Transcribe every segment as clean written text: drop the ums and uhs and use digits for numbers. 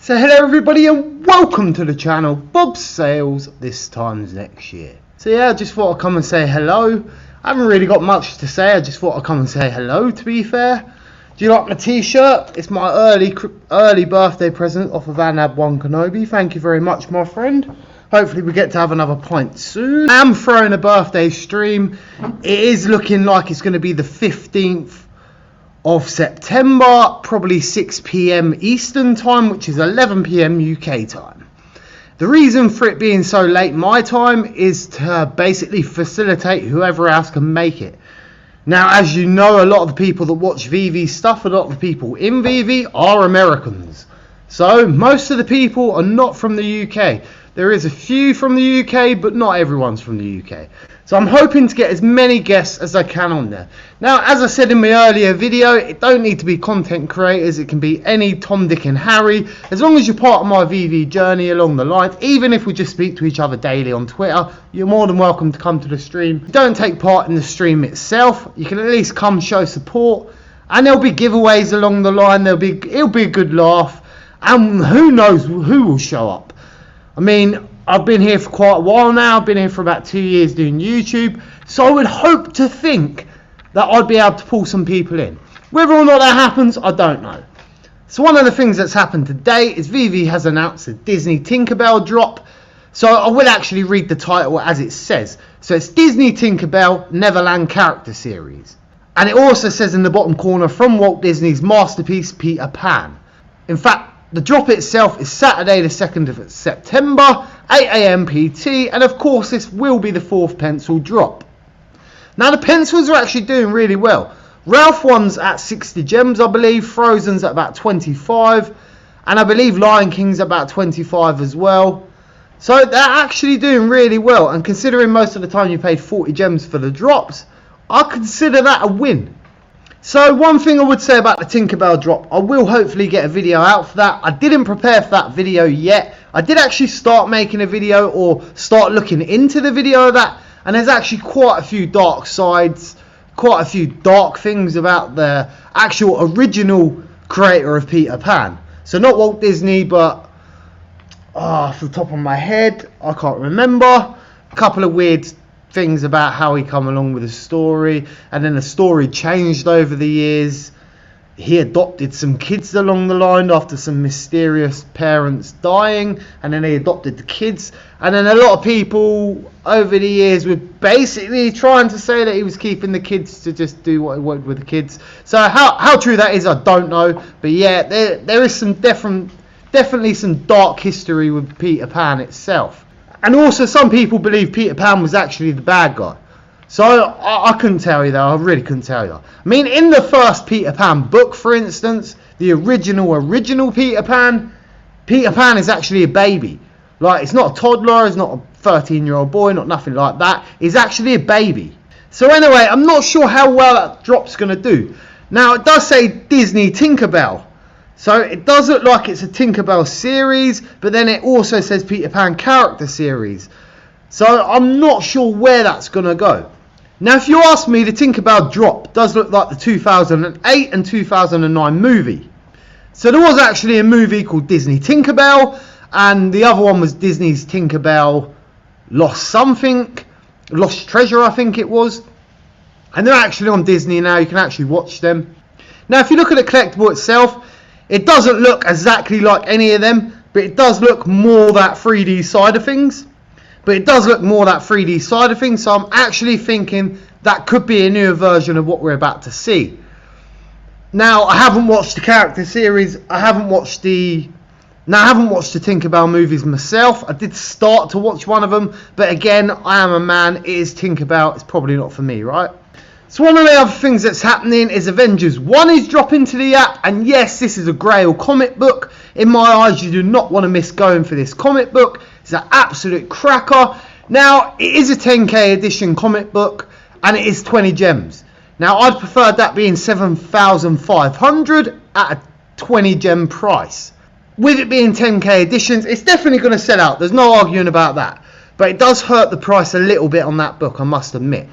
So hello everybody and welcome to the channel Bob Sales this time's next year. So yeah, I just thought I'd come and say hello. I haven't really got much to say, I just thought I'd come and say hello, to be fair. Do you like my t-shirt? It's my early birthday present off of Anab1 Kenobi. Thank you very much, my friend. Hopefully we get to have another pint soon. I am throwing a birthday stream. It is looking like it's going to be the 15th of September, probably 6 PM Eastern time, which is 11 PM UK time. The reason for it being so late my time is to basically facilitate whoever else can make it. Now, as you know, a lot of the people that watch veve stuff, a lot of the people in veve are Americans. So most of the people are not from the UK. There is a few from the UK, but not everyone's from the UK. So I'm hoping to get as many guests as I can on there. Now, as I said in my earlier video, it don't need to be content creators. It can be any Tom, Dick and Harry. As long as you're part of my veve journey along the line, even if we just speak to each other daily on Twitter, you're more than welcome to come to the stream. If you don't take part in the stream itself, you can at least come show support. And there'll be giveaways along the line. It'll be a good laugh. And who knows who will show up. I mean, I've been here for quite a while now. I've been here for about 2 years doing YouTube. So I would hope to think that I'd be able to pull some people in. Whether or not that happens, I don't know. So one of the things that's happened today is veve has announced a Disney Tinkerbell drop. So I will actually read the title as it says. So it's Disney Tinkerbell Neverland Character Series. And it also says in the bottom corner, from Walt Disney's masterpiece Peter Pan. In fact, the drop itself is Saturday the 2nd of September, 8 AM PT, and of course this will be the 4th pencil drop. Now the pencils are actually doing really well. Ralph one's at 60 gems, I believe, Frozen's at about 25, and I believe Lion King's at about 25 as well. So they're actually doing really well, and considering most of the time you paid 40 gems for the drops, I consider that a win. So one thing I would say about the Tinkerbell drop, I will hopefully get a video out for that. I didn't prepare for that video yet. I did actually start making a video or start looking into the video of that. And there's actually quite a few dark sides, quite a few dark things about the actual original creator of Peter Pan. So not Walt Disney, but off the top of my head, I can't remember. A couple of weird things about how he come along with the story, and then the story changed over the years. He adopted some kids along the line after some mysterious parents dying, and then he adopted the kids, and then a lot of people over the years were basically trying to say that he was keeping the kids to just do what he wanted with the kids. So how true that is, I don't know, but yeah, there is some definitely some dark history with Peter Pan itself. And also some people believe Peter Pan was actually the bad guy. So I couldn't tell you that. I really couldn't tell you. I mean, in the first Peter Pan book, for instance, the original Peter Pan is actually a baby. Like, it's not a toddler, it's not a 13-year-old boy, not nothing like that. He's actually a baby. So anyway, I'm not sure how well that drop's going to do. Now, it does say Disney Tinkerbell. So it does look like it's a Tinkerbell series, but then it also says Peter Pan character series. So I'm not sure where that's going to go. Now, if you ask me, the Tinkerbell drop does look like the 2008 and 2009 movie. So there was actually a movie called Disney Tinkerbell, and the other one was Disney's Tinkerbell Lost Treasure, I think it was. And they're actually on Disney now. You can actually watch them. Now, if you look at the collectible itself, it doesn't look exactly like any of them, but it does look more that 3D side of things. So I'm actually thinking that could be a newer version of what we're about to see. Now, I haven't watched the character series. I haven't watched the Tinkerbell movies myself. I did start to watch one of them, but again, I am a man. It is Tinkerbell. It's probably not for me, right? So one of the other things that's happening is Avengers 1 is dropping to the app, and yes, this is a Grail comic book. In my eyes, you do not want to miss going for this comic book. It's an absolute cracker. Now, it is a 10k edition comic book, and it is 20 gems. Now, I'd prefer that being 7,500 at a 20 gem price. With it being 10k editions, it's definitely going to sell out. There's no arguing about that. But it does hurt the price a little bit on that book, I must admit.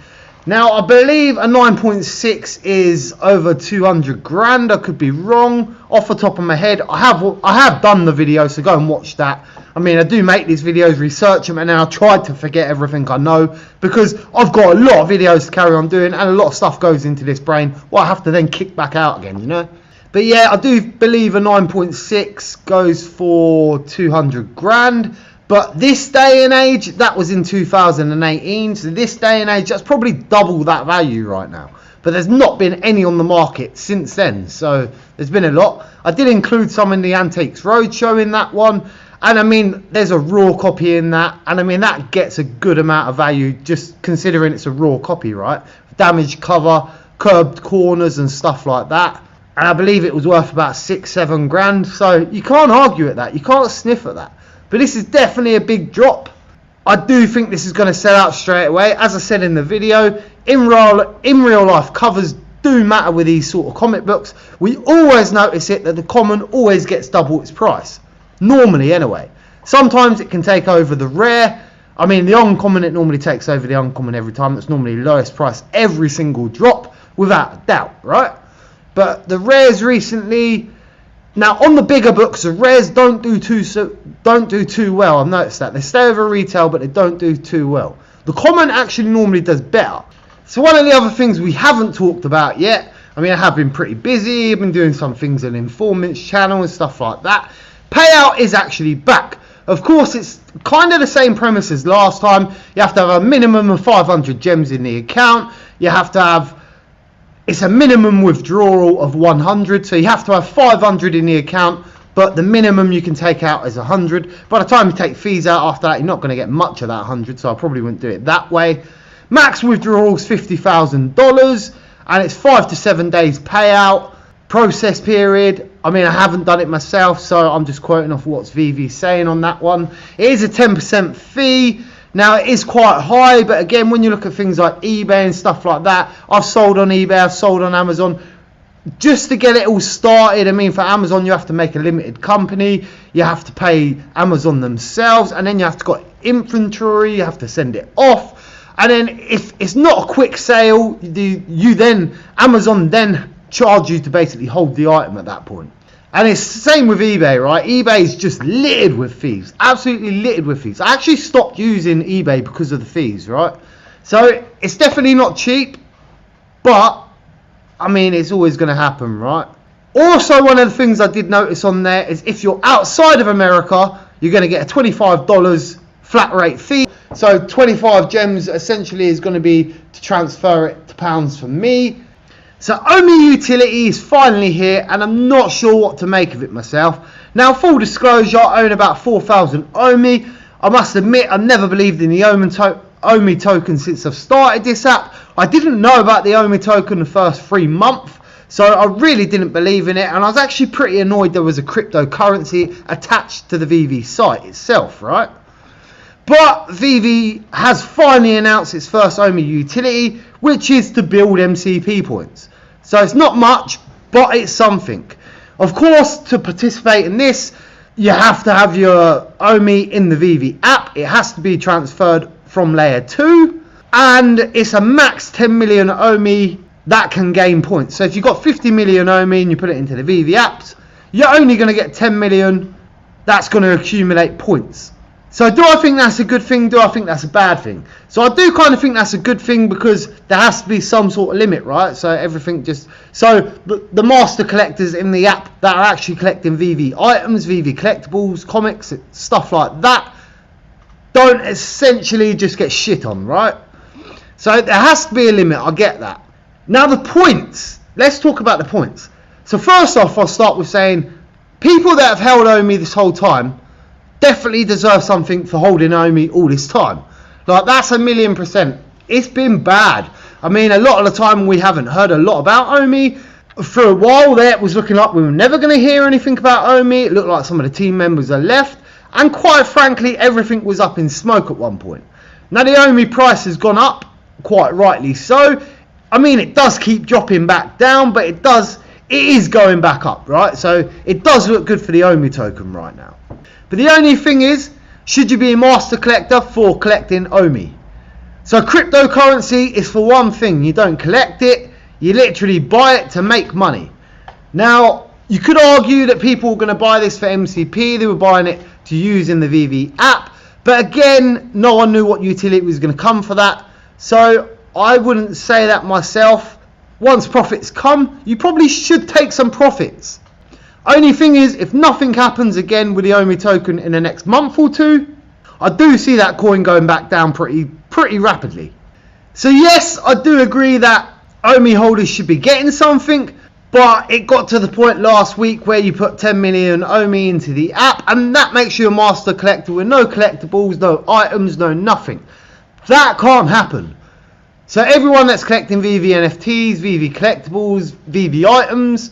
Now, I believe a 9.6 is over 200 grand. I could be wrong off the top of my head. I have done the video, so go and watch that. I mean, I do make these videos, research them, and then I try to forget everything I know because I've got a lot of videos to carry on doing, and a lot of stuff goes into this brain. Well, I have to then kick back out again, you know. But yeah, I do believe a 9.6 goes for 200 grand. But this day and age, that was in 2018, so this day and age, that's probably double that value right now. But there's not been any on the market since then, so there's been a lot. I did include some in the Antiques Roadshow in that one, and I mean, there's a raw copy in that, and I mean, that gets a good amount of value, just considering it's a raw copy, right? Damaged cover, curved corners and stuff like that. And I believe it was worth about 6-7 grand, so you can't argue at that, you can't sniff at that. But this is definitely a big drop. I do think this is going to sell out straight away. As I said in the video, in real life, covers do matter with these sort of comic books. We always notice it that the common always gets double its price. Normally, anyway. Sometimes it can take over the rare. I mean, the uncommon, it normally takes over the uncommon every time. It's normally lowest price every single drop, without a doubt, right? But the rares recently... Now, on the bigger books, the rares don't do too well. I've noticed that. They stay over retail, but they don't do too well. The common actually normally does better. So one of the other things we haven't talked about yet, I mean, I have been pretty busy. I've been doing some things on Informants channel and stuff like that. Payout is actually back. Of course, it's kind of the same premise as last time. You have to have a minimum of 500 gems in the account. You have to have... It's a minimum withdrawal of 100, so you have to have 500 in the account, but the minimum you can take out is 100. By the time you take fees out after that, you're not going to get much of that 100, so I probably wouldn't do it that way. Max withdrawal is $50,000, and it's 5 to 7 days payout. Process period, I mean, I haven't done it myself, so I'm just quoting off what's veve saying on that one. It is a 10% fee. Now, it is quite high, but again, when you look at things like eBay and stuff like that, I've sold on eBay, I've sold on Amazon. Just to get it all started, I mean, for Amazon, you have to make a limited company. You have to pay Amazon themselves, and then you have to got inventory, you have to send it off. And then if it's not a quick sale, Amazon then charge you to basically hold the item at that point. And it's the same with eBay, right? eBay is just littered with fees. Absolutely littered with fees. I actually stopped using eBay because of the fees, right? So it's definitely not cheap. But, I mean, it's always going to happen, right? Also, one of the things I did notice on there is if you're outside of America, you're going to get a $25 flat rate fee. So 25 gems essentially is going to be to transfer it to pounds for me. So OMI Utility is finally here, and I'm not sure what to make of it myself. Now, full disclosure, I own about 4,000 OMI. I must admit, I've never believed in the OMI token since I've started this app. I didn't know about the OMI token the first 3 months, so I really didn't believe in it, and I was actually pretty annoyed there was a cryptocurrency attached to the veve site itself, right? But veve has finally announced its first OMI utility, which is to build MCP points. So it's not much, but it's something. Of course, to participate in this, you have to have your OMI in the veve app. It has to be transferred from layer 2. And it's a max 10 million OMI that can gain points. So if you've got 50 million OMI and you put it into the veve apps, you're only going to get 10 million. That's going to accumulate points. So do I think that's a good thing? Do I think that's a bad thing? So I do kind of think that's a good thing because there has to be some sort of limit, right? So everything just... So the master collectors in the app that are actually collecting veve items, veve collectibles, comics, stuff like that, don't essentially just get shit on, right? So there has to be a limit, I get that. Now the points. Let's talk about the points. So first off, I'll start with saying people that have held OMI this whole time definitely deserve something for holding OMI all this time. Like, that's 1,000,000%. It's been bad. I mean, a lot of the time we haven't heard a lot about OMI. For a while there, it was looking like we were never going to hear anything about OMI. It looked like some of the team members are left. And quite frankly, everything was up in smoke at one point. Now, the OMI price has gone up, quite rightly so. I mean, it does keep dropping back down, but it is going back up, right? So it does look good for the OMI token right now. But the only thing is, should you be a master collector for collecting OMI? So cryptocurrency is for one thing, you don't collect it, you literally buy it to make money. Now, you could argue that people were going to buy this for MCP, they were buying it to use in the veve app, but again, no one knew what utility was going to come for that, so I wouldn't say that myself. Once profits come, you probably should take some profits. Only thing is, if nothing happens again with the OMI token in the next month or two, I do see that coin going back down pretty rapidly. So yes, I do agree that OMI holders should be getting something, but it got to the point last week where you put 10 million OMI into the app, and that makes you a master collector with no collectibles, no items, no nothing. That can't happen. So everyone that's collecting veve NFTs, veve collectibles, veve items,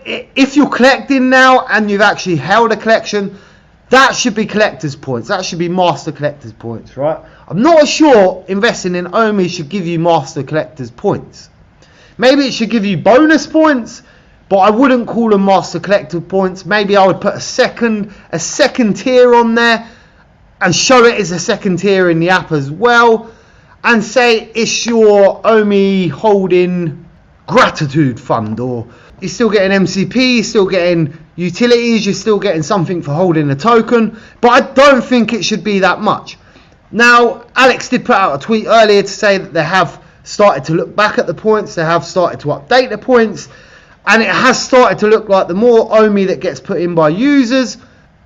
if you're collecting now and you've actually held a collection, that should be collector's points. That should be master collector's points, right? I'm not sure investing in OMI should give you master collector's points. Maybe it should give you bonus points, but I wouldn't call them master collector points. Maybe I would put a second tier on there and show it as a second tier in the app as well, and say it's your OMI holding gratitude fund, or you're still getting MCP, you're still getting utilities, you're still getting something for holding the token, but I don't think it should be that much. Now, Alex did put out a tweet earlier to say that they have started to look back at the points, they have started to update the points, and it has started to look like the more OMI that gets put in by users,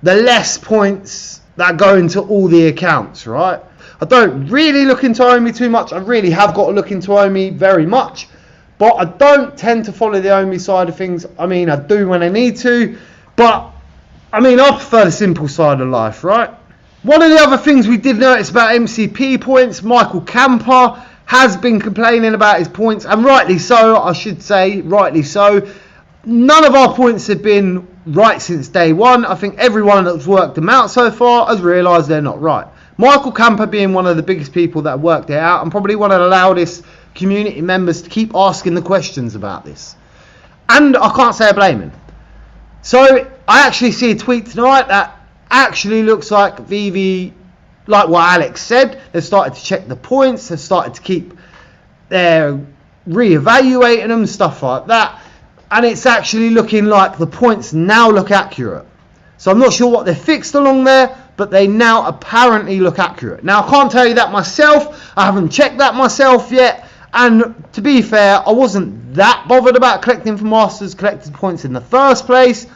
the less points that go into all the accounts, right? I don't really look into OMI too much. I really have got to look into OMI very much, but I don't tend to follow the OMI side of things. I mean, I do when I need to, but I mean, I prefer the simple side of life, right? One of the other things we did notice about MCP points, Michael Camper has been complaining about his points, and rightly so, I should say, rightly so. None of our points have been right since day one. I think everyone that's worked them out so far has realised they're not right. Michael Camper being one of the biggest people that worked it out, and probably one of the loudest community members to keep asking the questions about this. And I can't say I blame him. So I actually see a tweet tonight that actually looks like veve, like what Alex said, they've started to check the points, they've started to keep their re-evaluating them, stuff like that, and it's actually looking like the points now look accurate. So I'm not sure what they fixed along there, but they now apparently look accurate. Now, I can't tell you that myself, I haven't checked that myself yet, and to be fair, I wasn't that bothered about collecting for Masters collected points in the first place.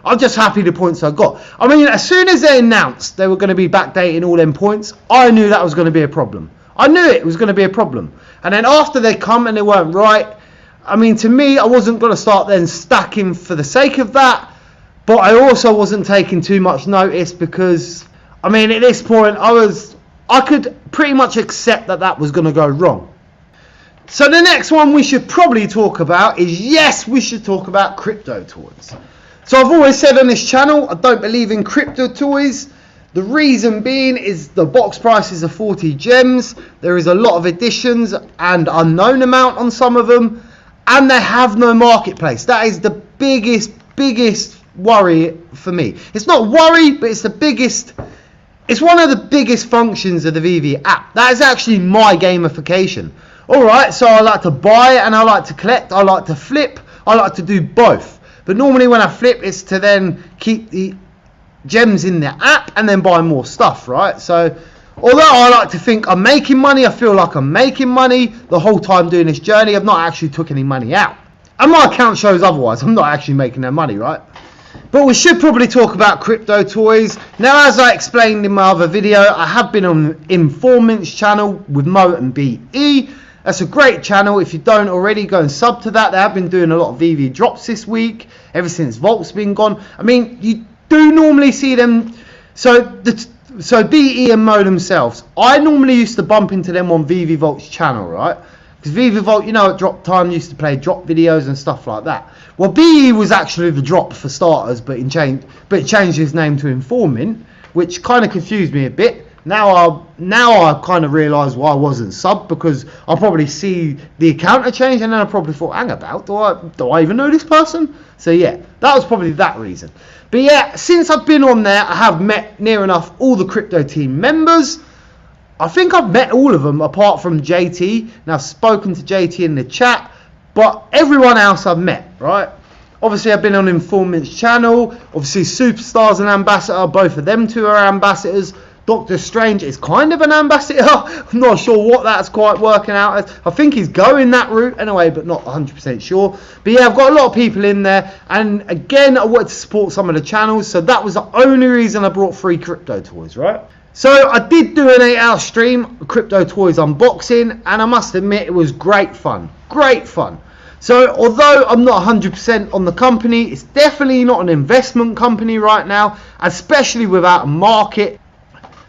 I'm just happy the points I got. I mean, as soon as they announced they were going to be backdating all them points, I knew that was going to be a problem. I knew it was going to be a problem. And then after they come and they weren't right, I mean, to me, I wasn't going to start then stacking for the sake of that. But I also wasn't taking too much notice because, I mean, at this point, I could pretty much accept that that was going to go wrong. So the next one we should probably talk about is, yes, we should talk about Cryptotoys. So I've always said on this channel, I don't believe in Cryptotoys. The reason being is the box prices are 40 gems. There is a lot of additions and unknown amount on some of them. And they have no marketplace. That is the biggest worry for me. It's not worry, but it's it's one of the biggest functions of the veve app. That is actually my gamification. Alright, so I like to buy and I like to collect, I like to flip, I like to do both. But normally when I flip, it's to then keep the gems in the app and then buy more stuff, right? So although I like to think I'm making money, I feel like I'm making money the whole time doing this journey. I've not actually took any money out. And my account shows otherwise. I'm not actually making that money, right? But we should probably talk about Cryptotoys. Now, as I explained in my other video, I have been on Informant's channel with Mo and BE. That's a great channel. If you don't already, go and sub to that. They have been doing a lot of veve drops this week, ever since Vault's been gone. I mean, you do normally see them. So BE and Mo themselves, I normally used to bump into them on veve Vault's channel, right? Because veve Vault, you know, at drop time used to play drop videos and stuff like that. Well, BE was actually the drop for starters, but it changed his name to Informant, which kind of confused me a bit. Now I kind of realise why I wasn't subbed, because I probably see the account had changed, and then I probably thought, hang about, do I even know this person? So yeah, that was probably that reason. But yeah, since I've been on there, I have met near enough all the crypto team members. I think I've met all of them apart from JT. Now, I've spoken to JT in the chat, but everyone else I've met, right? Obviously, I've been on Informant's channel. Obviously, Superstar's an ambassador. Both of them two are ambassadors. Doctor Strange is kind of an ambassador. I'm not sure what that's quite working out as. I think he's going that route anyway, but not 100% sure. But yeah, I've got a lot of people in there. And again, I wanted to support some of the channels. So that was the only reason I brought 3 Cryptotoys, right? So I did do an 8-hour stream, Cryptotoys unboxing. And I must admit, it was great fun. Great fun. So although I'm not 100% on the company, it's definitely not an investment company right now, especially without a market.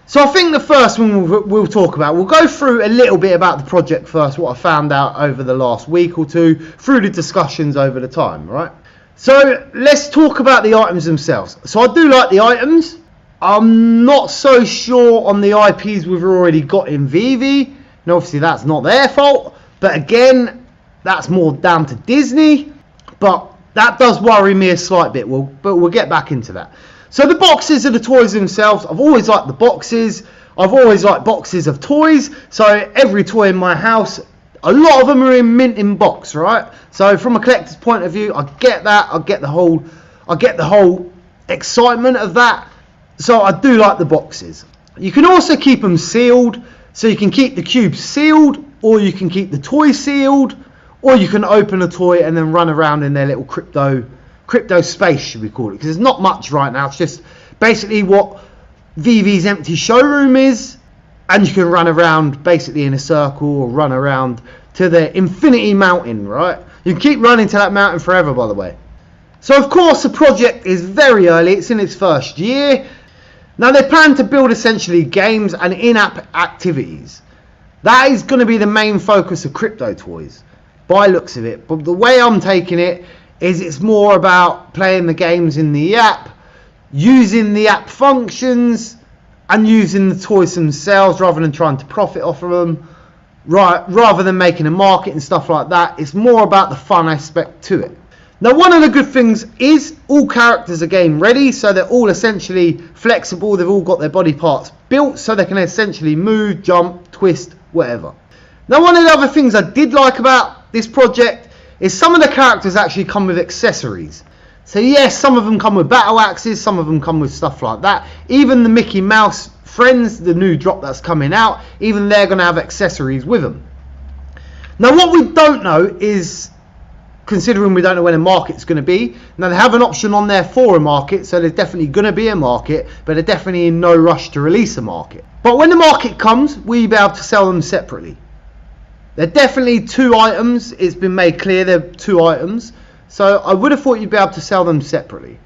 So I think the first one we'll talk about, we'll go through a little bit about the project first, what I found out over the last week or two, through the discussions over the time, right? So let's talk about the items themselves. So I do like the items. I'm not so sure on the IPs we've already got in veve. And obviously that's not their fault. But again, that's more down to Disney. But that does worry me a slight bit. But we'll get back into that. So the boxes of the toys themselves, I've always liked the boxes. I've always liked boxes of toys. So every toy in my house, a lot of them are in mint in box, right? So from a collector's point of view, I get that. I get the whole excitement of that. So I do like the boxes. You can also keep them sealed. So you can keep the cubes sealed, or you can keep the toy sealed, or you can open a toy and then run around in their little crypto space, should we call it, because there's not much right now. It's just basically what veve's empty showroom is, and you can run around basically in a circle or run around to the infinity mountain, right? You can keep running to that mountain forever, by the way. So of course the project is very early. It's in its first year. Now they plan to build essentially games and in-app activities. That is going to be the main focus of Cryptotoys by looks of it. But the way I'm taking it is it's more about playing the games in the app, using the app functions, and using the toys themselves rather than trying to profit off of them, right? Rather than making a market and stuff like that. It's more about the fun aspect to it. Now, one of the good things is all characters are game ready, so they're all essentially flexible. They've all got their body parts built, so they can essentially move, jump, twist, whatever. Now, one of the other things I did like about this project is some of the characters actually come with accessories. So yes, some of them come with battle axes, some of them come with stuff like that. Even the Mickey Mouse Friends, the new drop that's coming out, even they're going to have accessories with them. Now what we don't know is, considering we don't know when a market's going to be, now they have an option on there for a market, so there's definitely going to be a market, but they're definitely in no rush to release a market. But when the market comes, we'll be able to sell them separately. They're definitely 2 items. It's been made clear they're 2 items. So I would have thought you'd be able to sell them separately.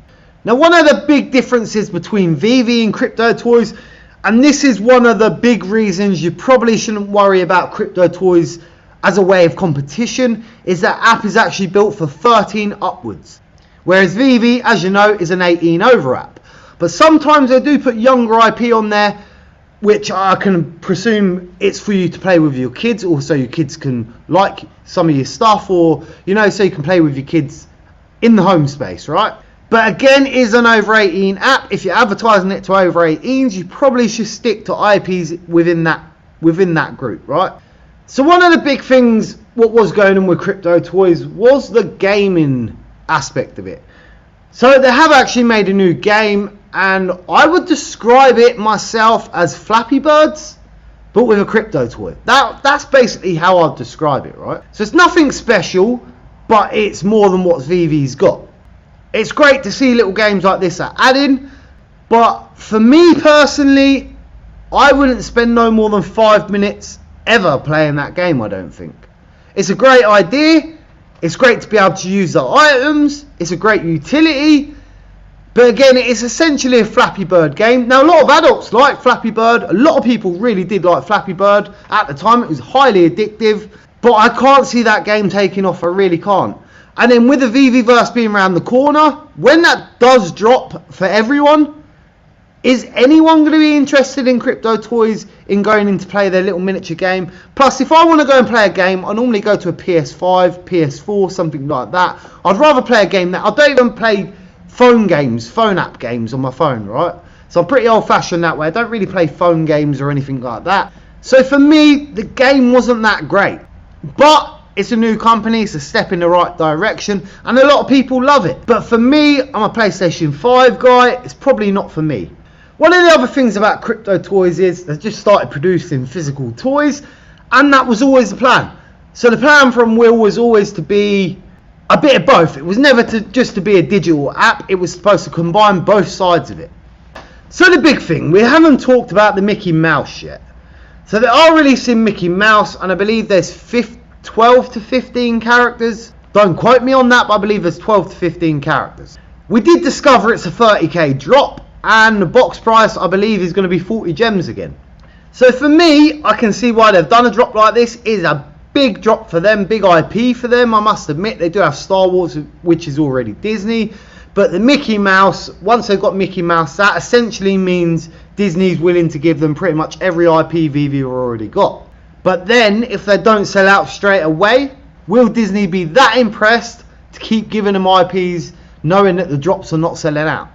Now, one of the big differences between veve and Cryptotoys, and this is one of the big reasons you probably shouldn't worry about Cryptotoys as a way of competition, is that app is actually built for 13 upwards. Whereas veve, as you know, is an 18 over app. But sometimes they do put younger IP on there, which I can presume it's for you to play with your kids, or so your kids can like some of your stuff, or, you know, so you can play with your kids in the home space, right? But again, it is an over 18 app. If you're advertising it to over 18s, you probably should stick to IPs within that group, right? So one of the big things, what was going on with Cryptotoys, was the gaming aspect of it. So they have actually made a new game, and I would describe it myself as Flappy Birds, but with a Cryptotoy. That's basically how I'd describe it, right? So it's nothing special, but it's more than what veve's got. It's great to see little games like this are adding, but for me personally, I wouldn't spend no more than 5 minutes ever playing that game, I don't think. It's a great idea. It's great to be able to use the items. It's a great utility. But again, it's essentially a Flappy Bird game. Now, a lot of adults like Flappy Bird. A lot of people really did like Flappy Bird. At the time, it was highly addictive. But I can't see that game taking off. I really can't. And then with the veveverse being around the corner, when that does drop for everyone, is anyone going to be interested in Cryptotoys in going in to play their little miniature game? Plus, if I want to go and play a game, I normally go to a PS5, PS4, something like that. I'd rather play a game that I don't even play phone games, phone app games on my phone, right? So I'm pretty old-fashioned that way. I don't really play phone games or anything like that. So for me, the game wasn't that great. But it's a new company, it's a step in the right direction, and a lot of people love it. But for me, I'm a PlayStation 5 guy, it's probably not for me. One of the other things about Cryptotoys is they just started producing physical toys, and that was always the plan. So the plan from Will was always to be a bit of both. It was never just to be a digital app, it was supposed to combine both sides of it. So the big thing, we haven't talked about the Mickey Mouse yet. So they are releasing Mickey Mouse, and I believe there's 12 to 15 characters. Don't quote me on that, but I believe there's 12 to 15 characters. We did discover it's a 30k drop, and the box price I believe is going to be 40 gems again. So for me, I can see why they've done a drop like this. It is a big drop for them, big IP for them. I must admit, they do have Star Wars, which is already Disney. But the Mickey Mouse, once they've got Mickey Mouse, that essentially means Disney's willing to give them pretty much every IP veve already got. But then, if they don't sell out straight away, will Disney be that impressed to keep giving them IPs knowing that the drops are not selling out?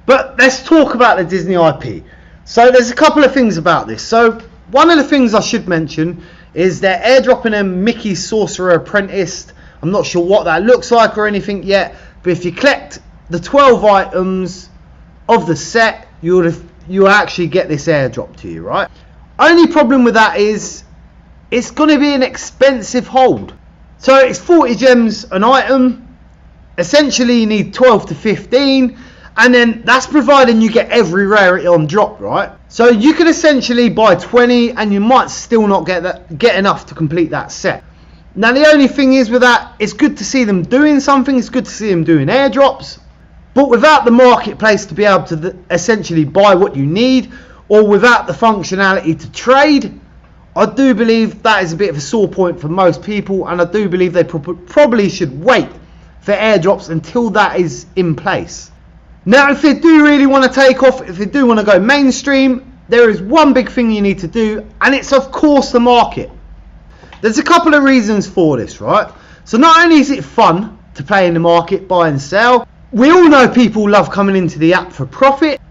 But let's talk about the Disney IP. So there's a couple of things about this. So one of the things I should mention is they're airdropping a Mickey Sorcerer Apprentice. I'm not sure what that looks like or anything yet, but if you collect the 12 items of the set, you'll actually get this airdrop to you, right? Only problem with that is it's going to be an expensive hold. So it's 40 gems an item. Essentially you need 12 to 15, and then that's providing you get every rarity on drop, right? So you can essentially buy 20 and you might still not get enough to complete that set. Now the only thing is with that, it's good to see them doing something, it's good to see them doing airdrops, but without the marketplace to be able to essentially buy what you need, or without the functionality to trade, I do believe that is a bit of a sore point for most people, and I do believe they probably should wait for airdrops until that is in place. Now if they do really want to take off, if they do want to go mainstream, there is one big thing you need to do, and it's of course the market. There's a couple of reasons for this, right? So not only is it fun to play in the market, buy and sell, we all know people love coming into the app for profit,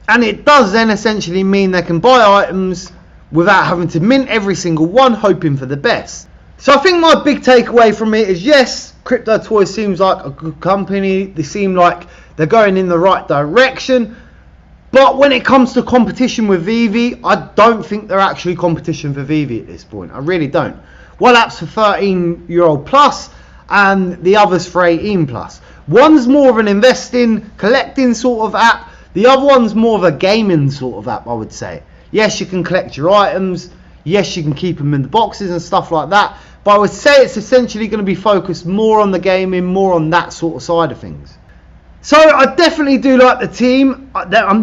and it does then essentially mean they can buy items without having to mint every single one, hoping for the best. So I think my big takeaway from it is, yes, Cryptotoys seems like a good company, they seem like they're going in the right direction, but when it comes to competition with veve, I don't think they're actually competition for veve at this point. I really don't. One app's for 13-year-old plus, and the other's for 18 plus. One's more of an investing, collecting sort of app. The other one's more of a gaming sort of app, I would say. Yes, you can collect your items. Yes, you can keep them in the boxes and stuff like that. But I would say it's essentially going to be focused more on the gaming, more on that sort of side of things. So I definitely do like the team.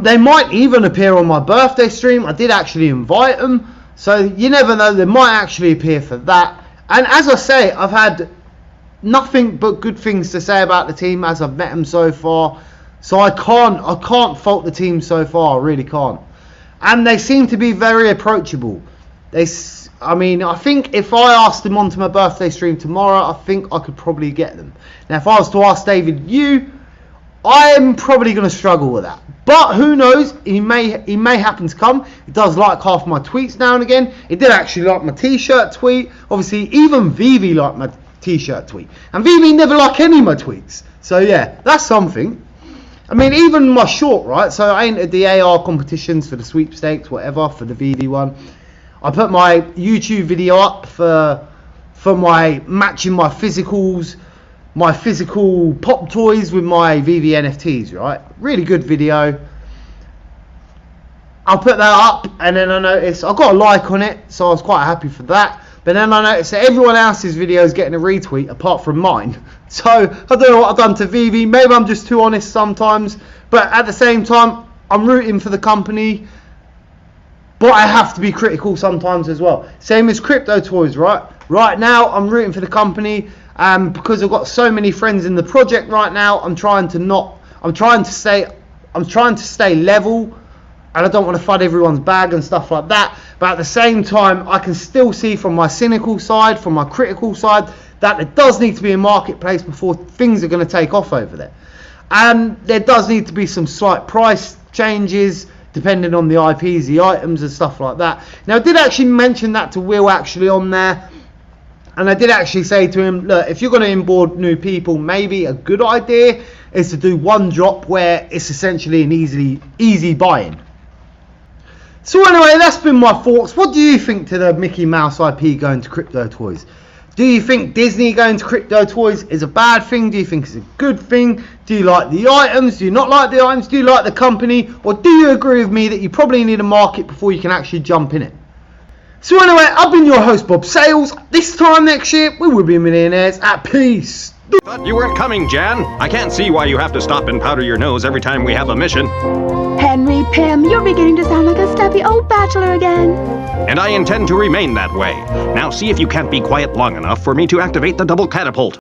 They might even appear on my birthday stream. I did actually invite them. So you never know, they might actually appear for that. And as I say, I've had nothing but good things to say about the team as I've met them so far. So I can't fault the team so far, I really can't. And they seem to be very approachable. I mean, I think if I asked them onto my birthday stream tomorrow, I think I could probably get them. Now, if I was to ask David Yu, I am probably going to struggle with that. But who knows? He may happen to come. He does like half my tweets now and again. He did actually like my t-shirt tweet. Obviously, even veve liked my t-shirt tweet. And veve never like any of my tweets. So yeah, that's something. I mean, even my short, right? So I entered the AR competitions for the sweepstakes, whatever, for the veve one. I put my YouTube video up for my matching my physicals, my physical pop toys with my veve NFTs, right? Really good video. I'll put that up, and then I noticed I got a like on it, so I was quite happy for that. But then I noticed that everyone else's video is getting a retweet apart from mine. So I don't know what I've done to veve. Maybe I'm just too honest sometimes, but at the same time, I'm rooting for the company. But I have to be critical sometimes as well. Same as Cryptotoys, right? Right now, I'm rooting for the company, because I've got so many friends in the project right now. I'm trying to stay level, and I don't want to FUD everyone's bag and stuff like that. But at the same time, I can still see from my cynical side, from my critical side, that there does need to be a marketplace before things are going to take off over there. And there does need to be some slight price changes, depending on the IPs, the items and stuff like that. Now I did actually mention that to Will actually on there, and I did actually say to him, look, if you're going to onboard new people, maybe a good idea is to do one drop where it's essentially an easy buy-in. So anyway, that's been my thoughts. What do you think to the Mickey Mouse IP going to Cryptotoys? Do you think Disney going to Cryptotoys is a bad thing? Do you think it's a good thing? Do you like the items? Do you not like the items? Do you like the company? Or do you agree with me that you probably need a market before you can actually jump in it? So anyway, I've been your host, Bob Sales. This time next year, we will be millionaires. At peace. Thought you weren't coming, Jan. I can't see why you have to stop and powder your nose every time we have a mission. Henry Pym, you're beginning to sound like a stuffy old bachelor again. And I intend to remain that way. Now see if you can't be quiet long enough for me to activate the double catapult.